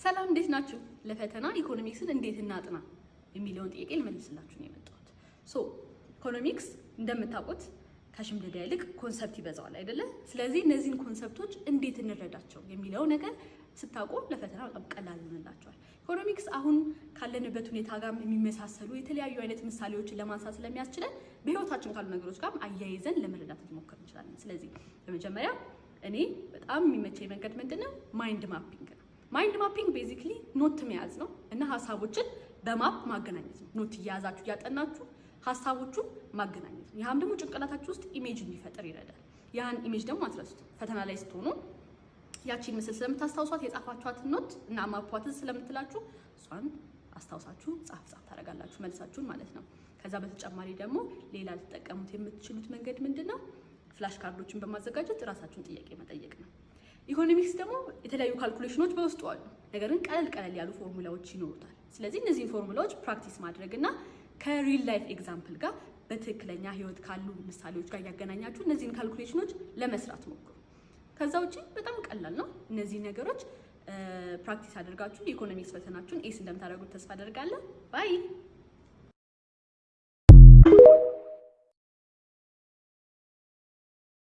ሰላም እንዴት ናችሁ? ለፈተና ኢኮኖሚክስን እንዴት እናጥና የሚለውን ጥያቄ ልመልስላችሁ ነው የመጣሁት። ኢኮኖሚክስ እንደምታውቁት ከሽምደዳ ይልቅ ኮንሰፕት ይበዛዋል አይደለ? ስለዚህ እነዚህን ኮንሰፕቶች እንዴት እንረዳቸው የሚለው ነገር ስታውቁ ለፈተና በጣም ቀላል ይሆንላችኋል። ኢኮኖሚክስ አሁን ካለንበት ሁኔታ ጋር የሚመሳሰሉ የተለያዩ አይነት ምሳሌዎችን ለማንሳት ስለሚያስችለን በህይወታችን ካሉ ነገሮች ጋር አያይዘን ለመረዳት እንሞክር እንችላለን። ስለዚህ በመጀመሪያ እኔ በጣም የሚመቸኝ መንገድ ምንድነው? ማይንድ ማፒንግ ነው። ማይንድ ማፒንግ ቤዚክሊ ኖት መያዝ ነው እና ሀሳቦችን በማፕ ማገናኘት ነው። ኖት እያያዛችሁ እያጠናችሁ ሀሳቦቹን ማገናኘት ነው። ያም ደግሞ ጭንቅላታችሁ ውስጥ ኢሜጅ እንዲፈጠር ይረዳል። ያን ኢሜጅ ደግሞ አትረሱት። ፈተና ላይ ስትሆኑ ያቺን ምስል ስለምታስታውሷት የጻፋችኋትን ኖት እና ማፓትን ስለምትላችሁ እሷን አስታውሳችሁ ጻፍ ታደርጋላችሁ መልሳችሁን ማለት ነው። ከዛ በተጨማሪ ደግሞ ሌላ ልትጠቀሙት የምትችሉት መንገድ ምንድነው? ፍላሽ ካርዶችን በማዘጋጀት ራሳችሁን ጥያቄ መጠየቅ ነው። ኢኮኖሚክስ ደግሞ የተለያዩ ካልኩሌሽኖች በውስጡ አሉ። ነገር ግን ቀለል ያሉ ፎርሙላዎች ይኖሩታል። ስለዚህ እነዚህን ፎርሙላዎች ፕራክቲስ ማድረግና ከሪል ላይፍ ኤግዛምፕል ጋር በትክክለኛ ህይወት ካሉ ምሳሌዎች ጋር ያገናኛችሁ እነዚህን ካልኩሌሽኖች ለመስራት ሞክሩ። ከዛ ውጪ በጣም ቀላል ነው። እነዚህ ነገሮች ፕራክቲስ አድርጋችሁ የኢኮኖሚክስ ፈተናችሁን ኤስ እንደምታደርጉት ተስፋ አደርጋለሁ። ባይ